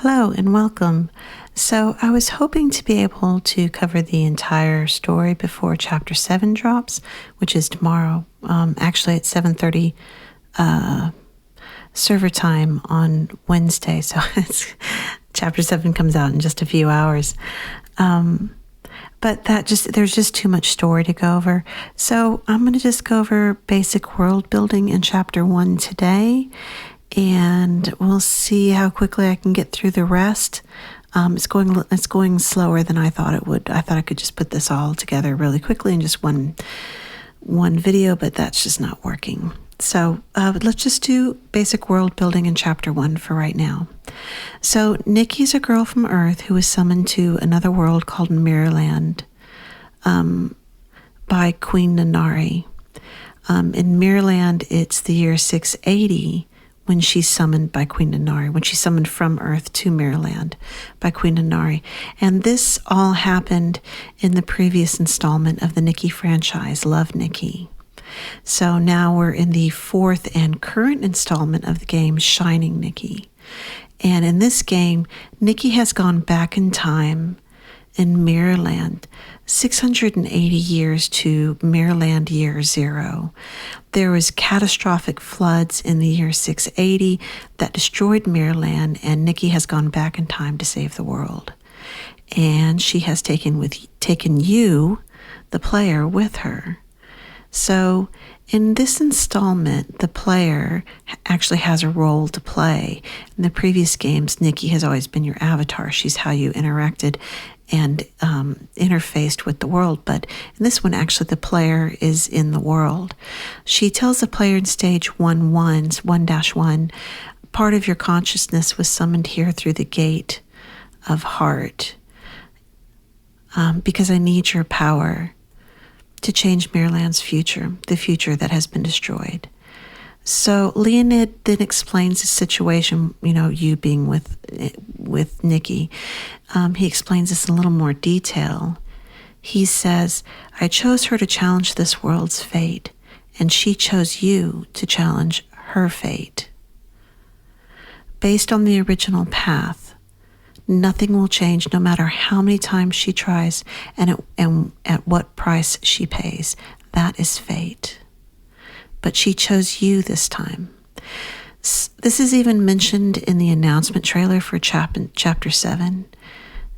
Hello and welcome. So I was hoping to be able to cover the entire story before Chapter 7 drops, which is tomorrow, actually at 7:30 server time on Wednesday. So Chapter 7 comes out in just a few hours. But there's just too much story to go over. So I'm going to just go over basic world building in Chapter 1 today, and we'll see how quickly I can get through the rest. It's going slower than I thought it would. I thought I could just put this all together really quickly in just one video, but that's just not working. So let's just do basic world building in Chapter 1 for right now. So Nikki's a girl from Earth who is summoned to another world called Mirrorland by Queen Nanari. In Mirrorland, it's the year 680 when she's summoned by Queen Nanari, when she's summoned from Earth to Mirrorland by Queen Nanari. And this all happened in the previous installment of the Nikki franchise, Love Nikki. So now we're in the fourth and current installment of the game, Shining Nikki. And in this game, Nikki has gone back in time in Mirrorland 680 years to Mirrorland year 0. There was catastrophic floods in the year 680 that destroyed Mirrorland, and Nikki has gone back in time to save the world. And she has taken you, the player, with her. So in this installment, the player actually has a role to play. In the previous games, Nikki has always been your avatar. She's how you interacted and interfaced with the world. But in this one, actually, the player is in the world. She tells the player in stage 1-1, part of your consciousness was summoned here through the gate of heart because I need your power to change Mirrorland's future, the future that has been destroyed. So Leonid then explains the situation, you being with Nikki. He explains this in a little more detail. He says, I chose her to challenge this world's fate, and she chose you to challenge her fate. Based on the original path, nothing will change no matter how many times she tries and at what price she pays. That is fate. But she chose you this time. This is even mentioned in the announcement trailer for Chapter 7.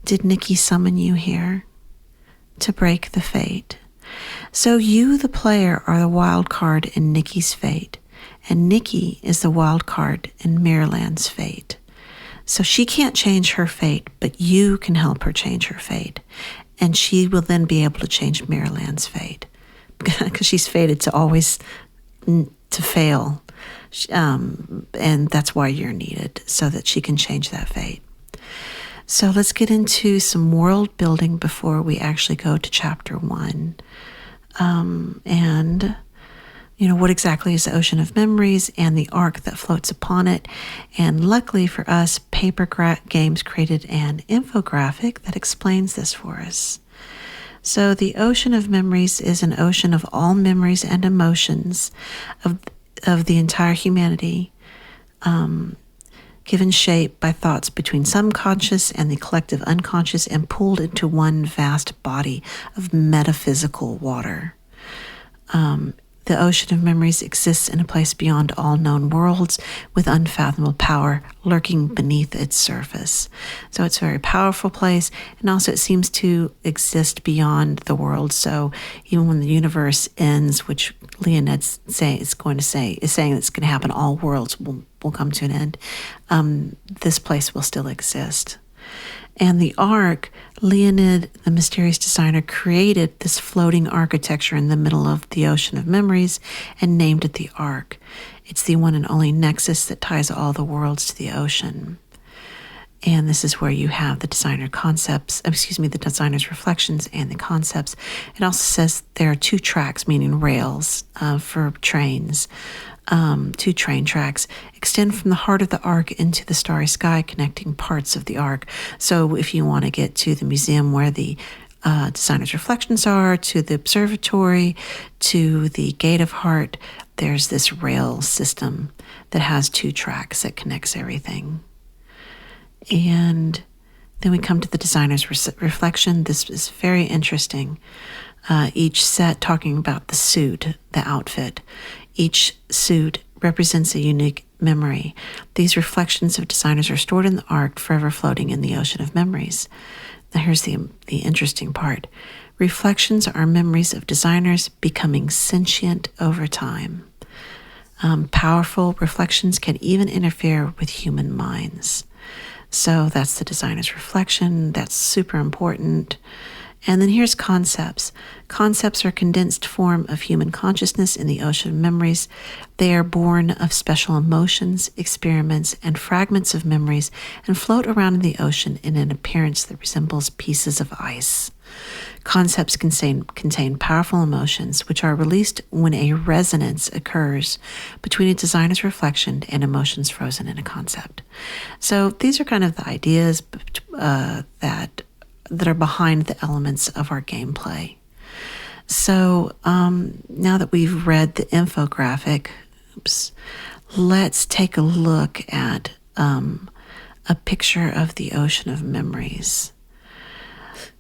Did Nikki summon you here to break the fate? So you, the player, are the wild card in Nikki's fate, and Nikki is the wild card in Mirrorland's fate. So she can't change her fate, but you can help her change her fate. And she will then be able to change Mirrorland's fate. Because she's fated to always to fail. And that's why you're needed, so that she can change that fate. So let's get into some world building before we actually go to Chapter 1. What exactly is the Ocean of Memories and the arc that floats upon it. And luckily for us, Paper Games created an infographic that explains this for us. So the Ocean of Memories is an ocean of all memories and emotions of the entire humanity, given shape by thoughts between some conscious and the collective unconscious and pulled into one vast body of metaphysical water. The Ocean of Memories exists in a place beyond all known worlds with unfathomable power lurking beneath its surface. So it's a very powerful place, and also it seems to exist beyond the world. So even when the universe ends, which Leonid's saying it's going to happen, all worlds will come to an end, this place will still exist. And the ark, Leonid, the mysterious designer, created this floating architecture in the middle of the Ocean of Memories and named it the Ark. It's the one and only nexus that ties all the worlds to the ocean. And this is where you have the the designer's reflections and the concepts. It also says there are 2 tracks, meaning rails, for trains. 2 train tracks extend from the heart of the ark into the starry sky, connecting parts of the ark. So if you want to get to the museum where the designer's reflections are, to the observatory, to the gate of heart, there's this rail system that has 2 tracks that connects everything. And then we come to the designer's reflection. This is very interesting. Each set talking about the suit, the outfit. Each suit represents a unique memory. These reflections of designers are stored in the ark, forever floating in the ocean of memories. Now here's the interesting part. Reflections are memories of designers becoming sentient over time. Powerful reflections can even interfere with human minds. So that's the designer's reflection. That's super important. And then here's concepts. Concepts are a condensed form of human consciousness in the ocean of memories. They are born of special emotions, experiments, and fragments of memories and float around in the ocean in an appearance that resembles pieces of ice. Concepts contain powerful emotions, which are released when a resonance occurs between a designer's reflection and emotions frozen in a concept. So these are kind of the ideas that are behind the elements of our gameplay. So now that we've read the infographic, let's take a look at a picture of the ocean of memories.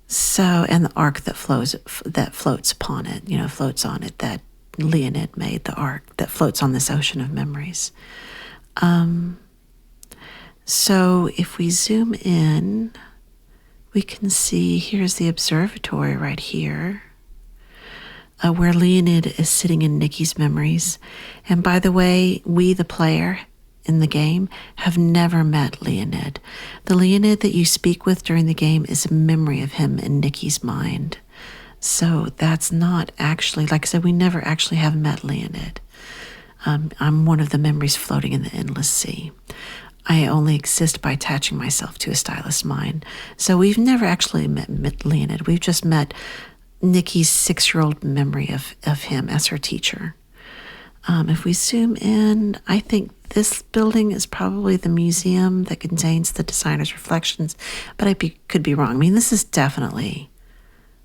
So, and the ark that floats upon it, floats on it, that Leonid made, the ark that floats on this ocean of memories. So if we zoom in, we can see here's the observatory right here, where Leonid is sitting in Nikki's memories. And by the way, we, the player in the game, have never met Leonid. The Leonid that you speak with during the game is a memory of him in Nikki's mind. So that's not actually, like I said, we never actually have met Leonid. I'm one of the memories floating in the endless sea. I only exist by attaching myself to a stylus mind. So we've never actually met Leonid. We've just met Nikki's 6-year-old memory of him as her teacher. If we zoom in, I think this building is probably the museum that contains the designer's reflections, but I could be wrong. I mean, this is definitely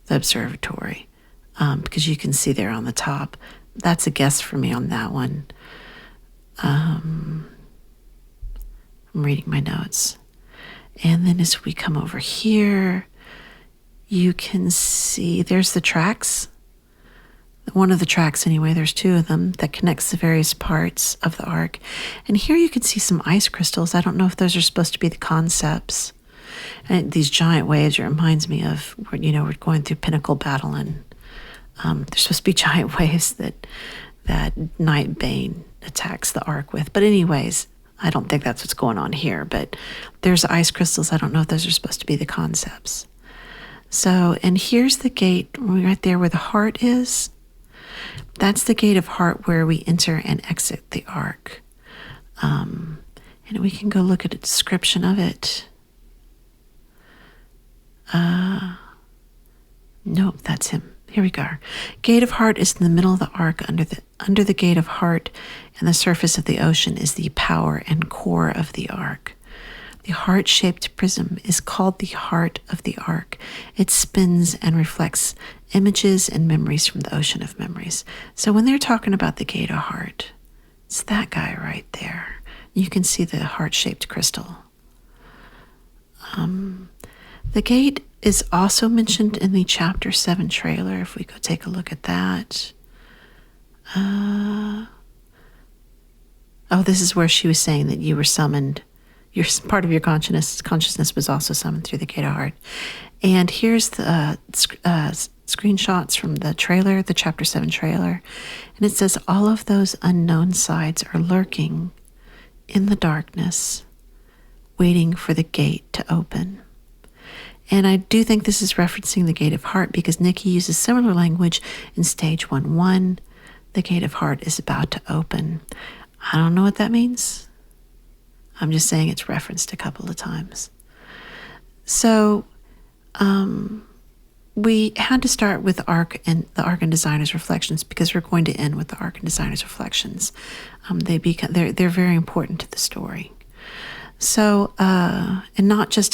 the observatory, because you can see there on the top. That's a guess for me on that one. I'm reading my notes. And then as we come over here, you can see there's the tracks. One of the tracks anyway, there's 2 of them that connects the various parts of the ark. And here you can see some ice crystals. I don't know if those are supposed to be the concepts. And these giant waves, it reminds me of, we're going through Pinnacle Battle, and there's supposed to be giant waves that Nightbane attacks the ark with. But anyways, I don't think that's what's going on here, but there's ice crystals. I don't know if those are supposed to be the concepts. So, and here's the gate right there where the heart is. That's the gate of heart where we enter and exit the ark. And we can go look at a description of it. Nope, that's him. Here we go. Gate of heart is in the middle of the ark. Under the gate of heart and the surface of the ocean is the power and core of the ark. The heart-shaped prism is called the heart of the ark. It spins and reflects images and memories from the ocean of memories. So when they're talking about the gate of heart, it's that guy right there. You can see the heart-shaped crystal. The gate is also mentioned in the Chapter 7 trailer, if we go take a look at that. This is where she was saying that you were summoned. Part of your consciousness was also summoned through the gate of heart. And here's the screenshots from the trailer, the Chapter 7 trailer. And it says, all of those unknown sides are lurking in the darkness, waiting for the gate to open. And I do think this is referencing the gate of heart because Nikki uses similar language in stage 1-1. The gate of heart is about to open. I don't know what that means. I'm just saying it's referenced a couple of times. So we had to start with the Ark and Designer's Reflections because we're going to end with the Ark and Designer's Reflections. They're very important to the story. So, and I'm not just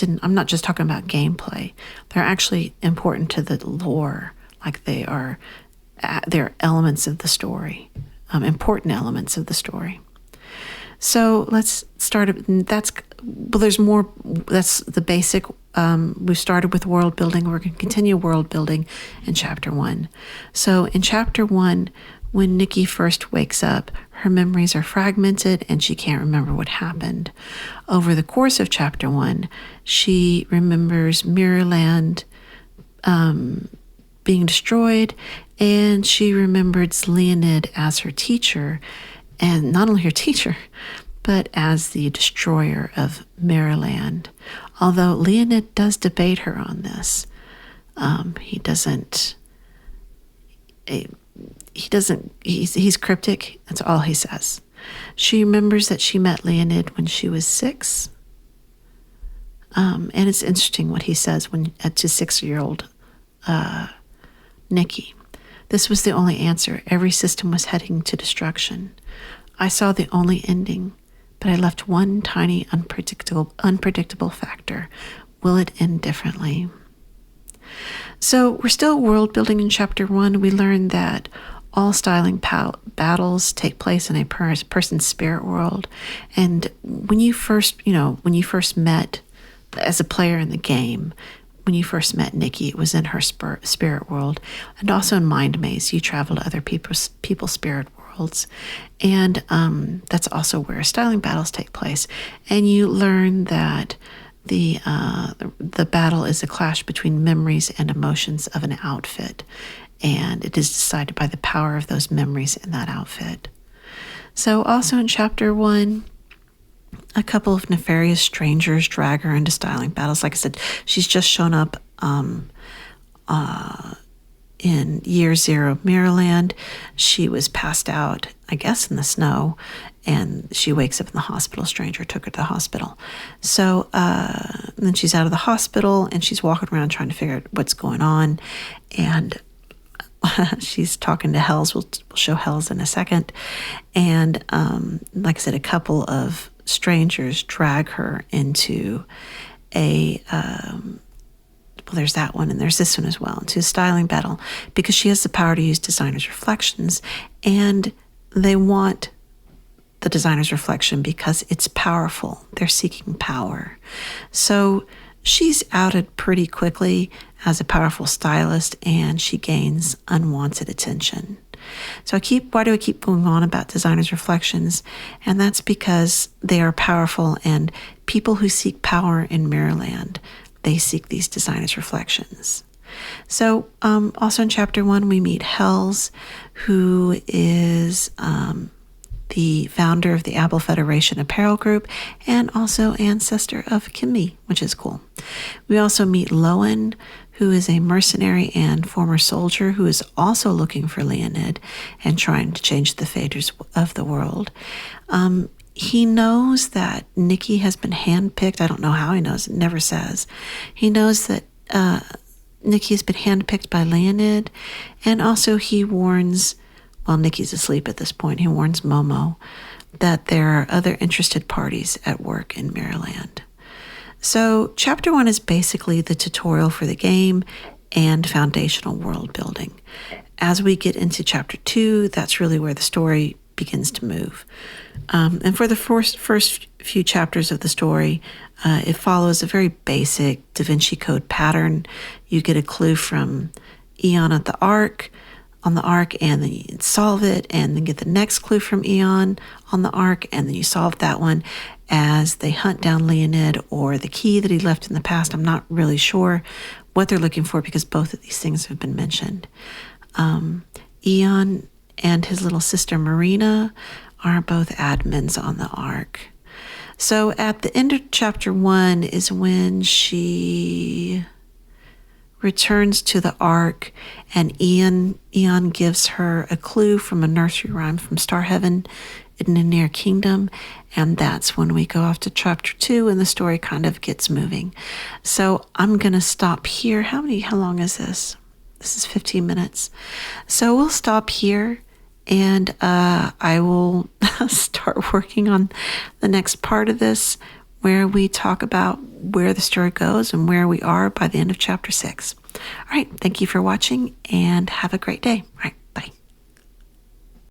talking about gameplay. They're actually important to the lore. Like they're elements of the story, important elements of the story. So let's start. There's more. That's the basic. We started with world building. We're going to continue world building in chapter 1. So in chapter 1, when Nikki first wakes up, her memories are fragmented and she can't remember what happened. Over the course of chapter 1, she remembers Mirrorland being destroyed, and she remembers Leonid as her teacher, and not only her teacher, but as the destroyer of Mirrorland. Although Leonid does debate her on this, he's cryptic. That's all he says. She remembers that she met Leonid when she was 6. And it's interesting what he says to 6-year-old Nikki. This was the only answer. Every system was heading to destruction. I saw the only ending, but I left one tiny unpredictable factor. Will it end differently? So we're still world building in chapter 1. We learned that all styling battles take place in a person's spirit world. And when you first met as a player in the game, when you first met Nikki, it was in her spirit world. And also in Mind Maze, you travel to other people's spirit worlds. And that's also where styling battles take place. And you learn that the battle is a clash between memories and emotions of an outfit. And it is decided by the power of those memories in that outfit. So also in chapter 1, a couple of nefarious strangers drag her into styling battles. Like I said, she's just shown up in Year Zero of Mirrorland. She was passed out, I guess, in the snow, and she wakes up in the hospital. A stranger took her to the hospital. So then she's out of the hospital, and she's walking around trying to figure out what's going on, and she's talking to Hells. We'll show Hells in a second. And like I said, a couple of strangers drag her into there's that one, and there's this one as well, into a styling battle, because she has the power to use designer's reflections, and they want the designer's reflection because it's powerful. They're seeking power. So she's outed pretty quickly as a powerful stylist, and she gains unwanted attention. So why do I keep going on about designer's reflections? And that's because they are powerful, and people who seek power in Mirrorland, they seek these designer's reflections. So also in chapter 1, we meet Hells, who is the founder of the Apple Federation Apparel Group and also ancestor of Kimmy, which is cool. We also meet Lowen, who is a mercenary and former soldier who is also looking for Leonid and trying to change the fate of the world. He knows that Nikki has been handpicked. I don't know how he knows. It never says. He knows that Nikki has been handpicked by Leonid, and also he warns, while Nikki's asleep at this point, he warns Momo that there are other interested parties at work in Mirrorland. So chapter 1 is basically the tutorial for the game and foundational world building. As we get into chapter 2, that's really where the story begins to move. And for the first few chapters of the story, it follows a very basic Da Vinci Code pattern. You get a clue from Eon on the Ark, and then you solve it, and then get the next clue from Eon on the Ark, and then you solve that one as they hunt down Leonid or the key that he left in the past. I'm not really sure what they're looking for because both of these things have been mentioned. Eon and his little sister Marina are both admins on the Ark. So at the end of chapter 1 is when she returns to the Ark, and Eon gives her a clue from a nursery rhyme from Star Heaven in the Near Kingdom, and that's when we go off to chapter 2 and the story kind of gets moving. So I'm going to stop here. How long is this? This is 15 minutes. So we'll stop here, and I will start working on the next part of this, where we talk about where the story goes and where we are by the end of chapter 6. All right, thank you for watching, and have a great day. All right.